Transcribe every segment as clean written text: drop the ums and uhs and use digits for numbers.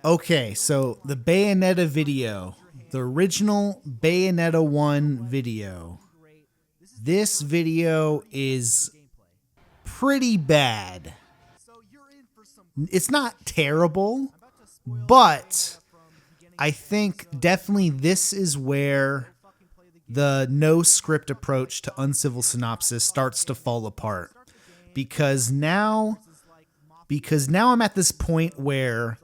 Okay, so the Bayonetta video, the original Bayonetta 1 video. This video is pretty bad. It's not terrible, but I think definitely this is where the no script approach to Uncivil Synopsis starts to fall apart. Because now I'm at this point where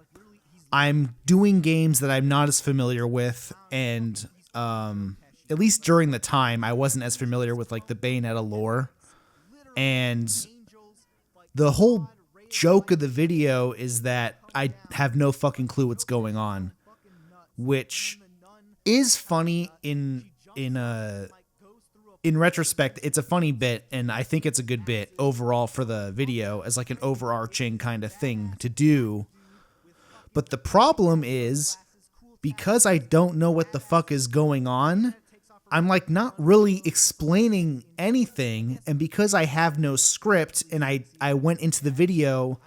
I'm doing games that I'm not as familiar with, and at least during the time, I wasn't as familiar with like the Bayonetta lore. And the whole joke of the video is that I have no fucking clue what's going on, which is funny in retrospect. It's a funny bit, and I think it's a good bit overall for the video as like an overarching kind of thing to do. But the problem is, because I don't know what the fuck is going on, I'm like not really explaining anything. And because I have no script, and I went into the video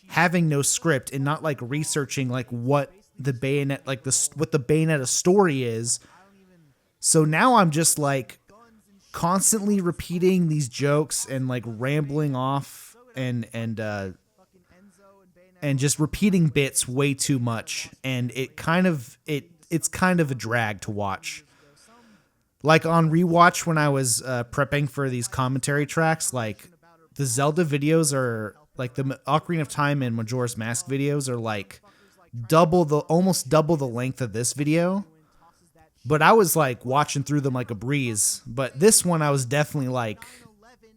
having no script and not like researching like what the Bayonetta, like what the Bayonetta story is. So now I'm just like constantly repeating these jokes and like rambling off and just repeating bits way too much, and it's kind of a drag to watch. Like on rewatch when I was prepping for these commentary tracks, like the Zelda videos are like the Ocarina of Time and Majora's Mask videos are like almost double the length of this video. But I was like watching through them like a breeze. But this one I was definitely like,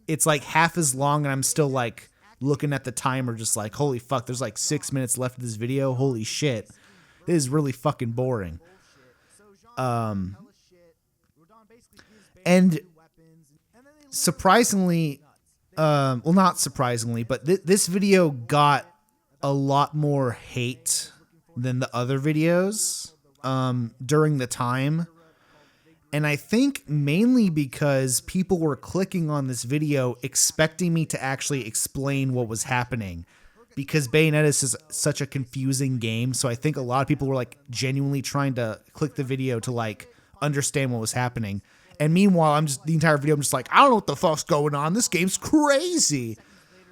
it's like half as long, and I'm still like looking at the timer just like, holy fuck, there's like 6 minutes left of this video. Holy shit. This is really fucking boring. And surprisingly, well, not surprisingly, but this video got a lot more hate than the other videos during the time. And I think mainly because people were clicking on this video expecting me to actually explain what was happening, because Bayonetta is such a confusing game. So I think a lot of people were like genuinely trying to click the video to like understand what was happening. And meanwhile, the entire video, I'm just like, I don't know what the fuck's going on. This game's crazy.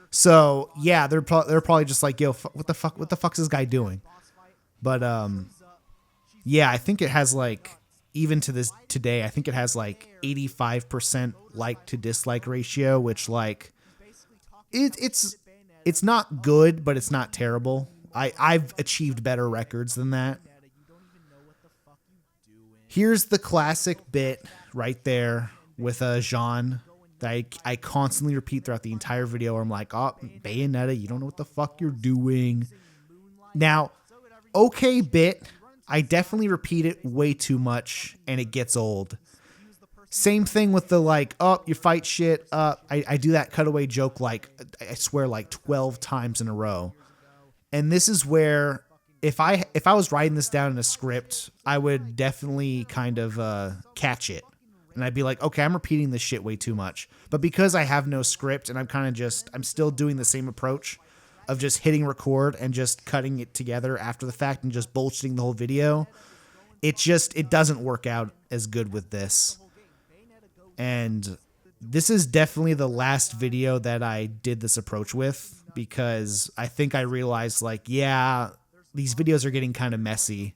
So yeah, they're probably just like, yo, what the fuck's this guy doing? But yeah, I think it has like, even to this today, I think it has like 85% like to dislike ratio, which like it's not good, but it's not terrible. I've achieved better records than that. Here's the classic bit right there with Jean that I constantly repeat throughout the entire video, where I'm like, oh, Bayonetta, you don't know what the fuck you're doing. Now, okay bit, I definitely repeat it way too much, and it gets old. Same thing with the like, oh, you fight shit. I do that cutaway joke like, I swear, like 12 times in a row. And this is where, if I was writing this down in a script, I would definitely kind of catch it. And I'd be like, okay, I'm repeating this shit way too much. But because I have no script, and I'm still doing the same approach of just hitting record and just cutting it together after the fact and just bullshitting the whole video, it doesn't work out as good with this. And this is definitely the last video that I did this approach with, because I think I realized like, yeah, these videos are getting kind of messy.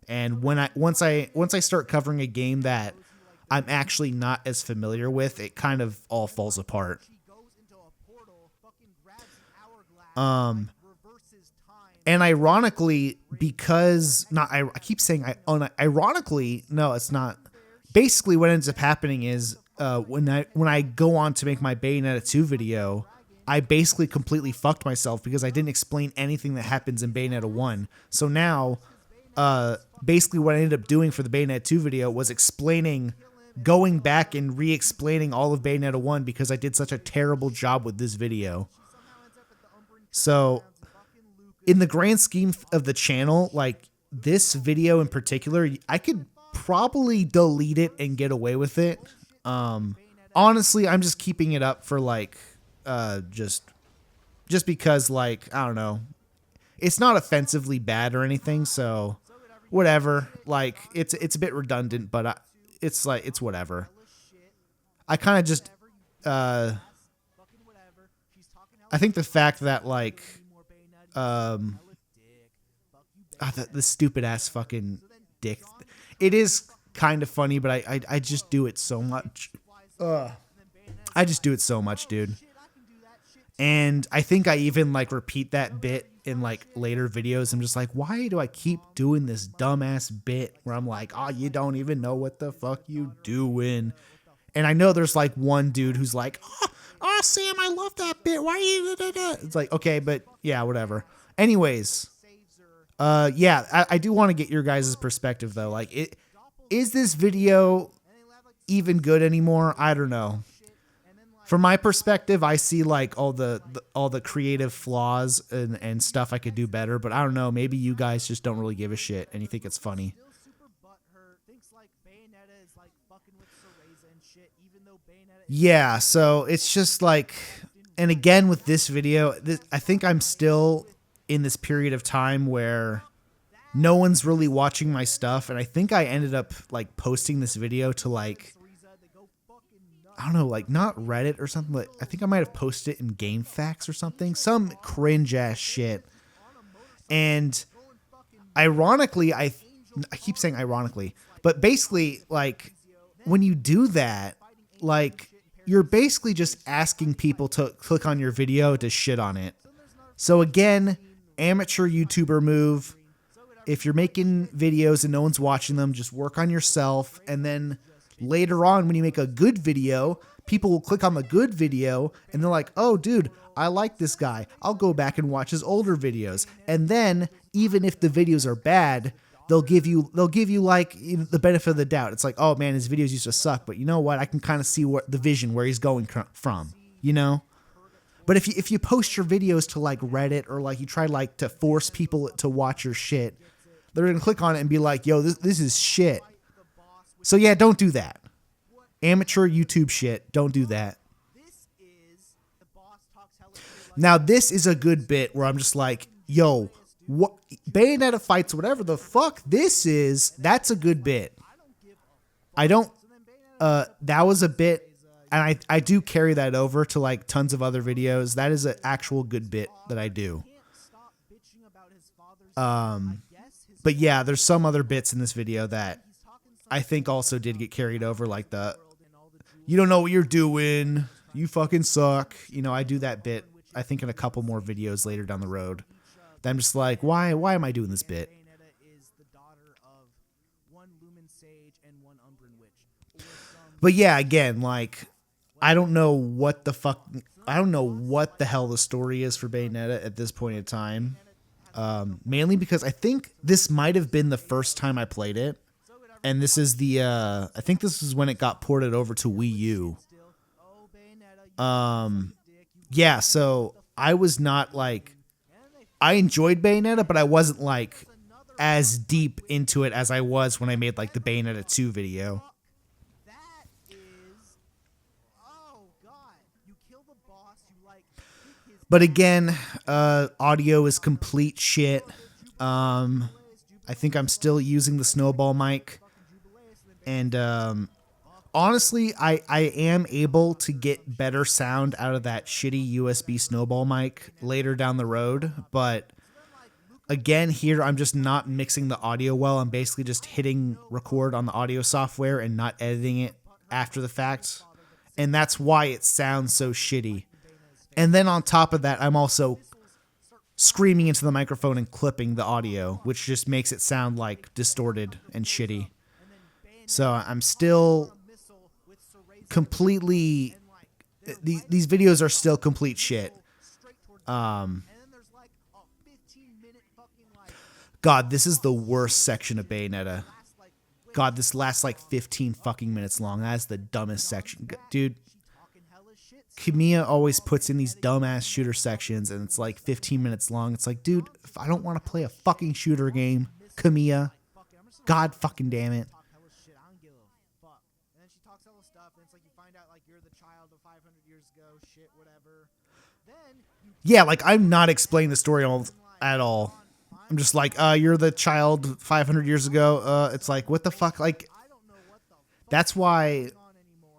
And once I start covering a game that I'm actually not as familiar with, it kind of all falls apart. And ironically, because I keep saying ironically, no, it's not. Basically, what ends up happening is when I go on to make my Bayonetta 2 video, I basically completely fucked myself because I didn't explain anything that happens in Bayonetta 1. So now, basically, what I ended up doing for the Bayonetta 2 video was going back and re-explaining all of Bayonetta 1 because I did such a terrible job with this video. So, in the grand scheme of the channel, like this video in particular, I could probably delete it and get away with it. Honestly, I'm just keeping it up for like, just because like, I don't know. It's not offensively bad or anything, so whatever. Like it's a bit redundant, but it's like it's whatever. I kind of just I think the fact that like the stupid ass fucking dick, it is kind of funny, but I just do it so much. I just do it so much, dude. And I think I even like repeat that bit in like later videos. I'm just like, why do I keep doing this dumbass bit where I'm like, oh, you don't even know what the fuck you doing? And I know there's like one dude who's like, oh Sam, I love that bit. Why are you? It's like, okay, but yeah, whatever. Anyways, yeah, I do want to get your guys' perspective though. Like, is this video even good anymore? I don't know. From my perspective, I see like all the creative flaws and stuff I could do better, but I don't know. Maybe you guys just don't really give a shit and you think it's funny. Yeah, so it's just like, and again with this video, I think I'm still in this period of time where no one's really watching my stuff, and I think I ended up like posting this video to like, I don't know, like not Reddit or something, but I think I might have posted it in GameFAQs or something, some cringe ass shit. And ironically, I keep saying ironically, but basically like when you do that, like you're basically just asking people to click on your video to shit on it. So again, amateur YouTuber move. If you're making videos and no one's watching them, just work on yourself, and then later on, when you make a good video, people will click on the good video and they're like, oh, dude, I like this guy. I'll go back and watch his older videos. And then even if the videos are bad, they'll give you like the benefit of the doubt. It's like, oh man, his videos used to suck, but you know what? I can kind of see what the vision where he's going from, you know? But if you post your videos to like Reddit or like you try like to force people to watch your shit, they're going to click on it and be like, yo, this is shit. So yeah, don't do that. Amateur YouTube shit, don't do that. Now this is a good bit where I'm just like, yo, what Bayonetta fights whatever the fuck this is, that's a good bit. I don't that was a bit, and I do carry that over to like tons of other videos. That is an actual good bit that I do. But yeah, there's some other bits in this video that I think also did get carried over, like the, you don't know what you're doing, you fucking suck. You know, I do that bit, I think in a couple more videos later down the road. That I'm just like, why am I doing this bit? But yeah, again, like, I don't know what the hell the story is for Bayonetta at this point in time. Mainly because I think this might have been the first time I played it. And this is the, I think this is when it got ported over to Wii U. Yeah, so I was not like, I enjoyed Bayonetta, but I wasn't like as deep into it as I was when I made like the Bayonetta 2 video. But again, audio is complete shit. I think I'm still using the snowball mic. And honestly, I am able to get better sound out of that shitty USB snowball mic later down the road. But again, here I'm just not mixing the audio well. I'm basically just hitting record on the audio software and not editing it after the fact. And that's why it sounds so shitty. And then on top of that, I'm also screaming into the microphone and clipping the audio, which just makes it sound like distorted and shitty. So I'm still completely, these videos are still complete shit. God, this is the worst section of Bayonetta. God, this lasts like 15 fucking minutes long. That's the dumbest section. Dude, Kamiya always puts in these dumbass shooter sections and it's like 15 minutes long. It's like, dude, if I don't want to play a fucking shooter game, Kamiya, God fucking damn it. Yeah, like I'm not explaining the story. at all. I'm just like, you're the child 500 years ago. It's like, what the fuck? Like, that's why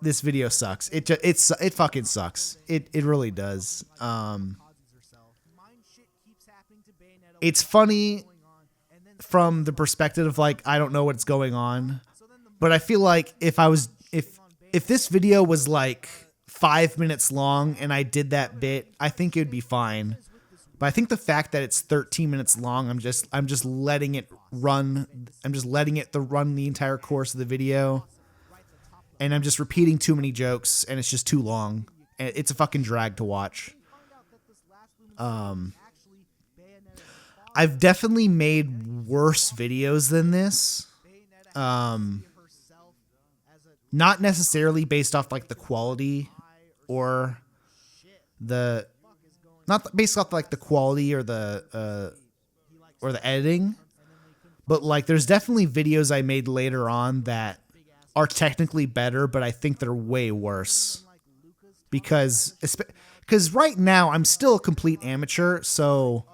this video sucks. It fucking sucks. It really does. It's funny from the perspective of like, I don't know what's going on, but I feel like if this video was like 5 minutes long and I did that bit, I think it would be fine. But I think the fact that it's 13 minutes long, I'm just letting it run. I'm just letting it run the entire course of the video. And I'm just repeating too many jokes, and it's just too long. And it's a fucking drag to watch. I've definitely made worse videos than this. Not necessarily based off like the quality or the... Not based off like the quality or the editing, but like there's definitely videos I made later on that are technically better, but I think they're way worse because right now I'm still a complete amateur, so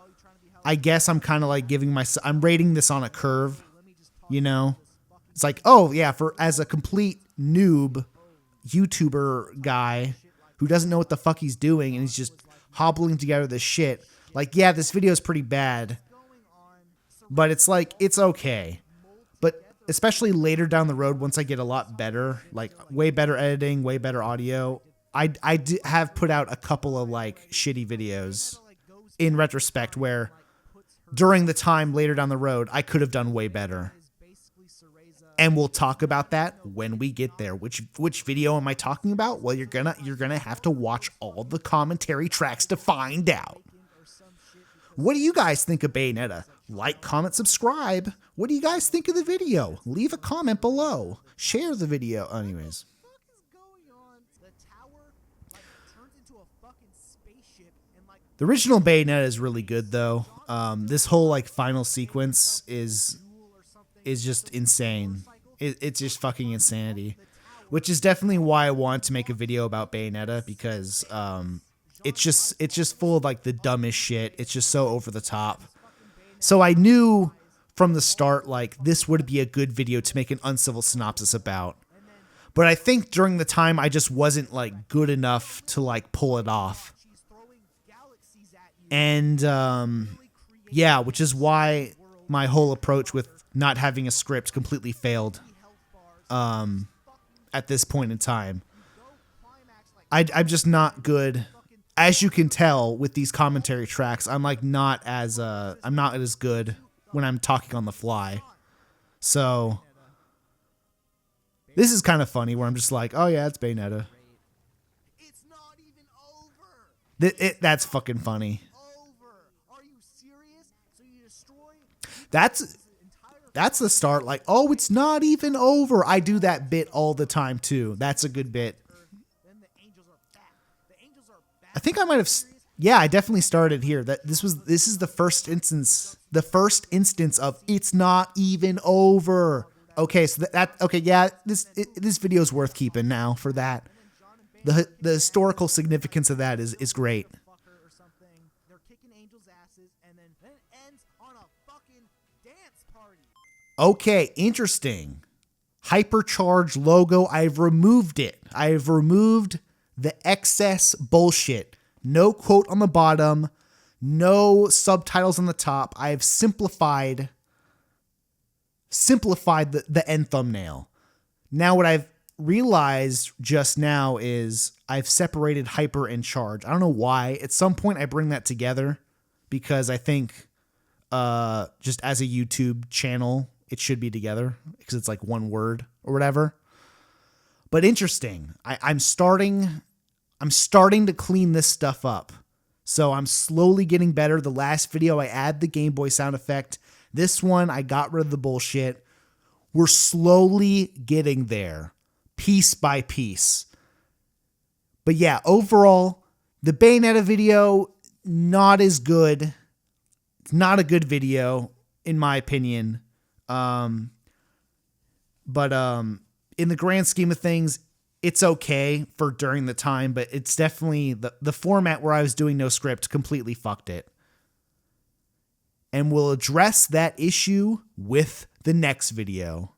I guess I'm kind of like I'm rating this on a curve, you know? It's like, oh yeah, as a complete noob YouTuber guy who doesn't know what the fuck he's doing and he's just hobbling together this shit. Like, yeah, this video is pretty bad, but it's like, it's okay. But especially later down the road, once I get a lot better, like way better editing, way better audio, I have put out a couple of like shitty videos in retrospect where during the time later down the road, I could have done way better. And we'll talk about that when we get there. Which video am I talking about? Well, you're gonna have to watch all the commentary tracks to find out. What do you guys think of Bayonetta? Like, comment, subscribe. What do you guys think of the video? Leave a comment below. Share the video. Anyways. The original Bayonetta is really good though. This whole like final sequence is just insane. It's just fucking insanity, which is definitely why I want to make a video about Bayonetta, because it's just full of like the dumbest shit. It's just so over the top. So I knew from the start like this would be a good video to make an Uncivil synopsis about. But I think during the time I just wasn't like good enough to like pull it off. And yeah, which is why my whole approach with not having a script completely failed at this point in time. I'm just not good. As you can tell with these commentary tracks, I'm like not as good when I'm talking on the fly. So this is kind of funny where I'm just like, oh yeah, it's Bayonetta. That's fucking funny. That's the start. Like, oh, it's not even over. I do that bit all the time too. That's a good bit. I think I might have. Yeah, I definitely started here. This is the first instance. The first instance of it's not even over. Okay, so okay, yeah. This video is worth keeping now for that. The historical significance of that is great. Okay, interesting. HyperCharge logo, I've removed it. I've removed the excess bullshit. No quote on the bottom, no subtitles on the top. I've simplified the end thumbnail. Now what I've realized just now is I've separated hyper and charge. I don't know why. At some point I bring that together because I think just as a YouTube channel, it should be together because it's like one word or whatever. But interesting. I'm starting to clean this stuff up. So I'm slowly getting better. The last video I add the Game Boy sound effect. This one I got rid of the bullshit. We're slowly getting there, piece by piece. But yeah, overall, the Bayonetta video, not as good. It's not a good video, in my opinion. But in the grand scheme of things, it's okay for during the time, but it's definitely the format where I was doing no script completely fucked it. and we'll address that issue with the next video.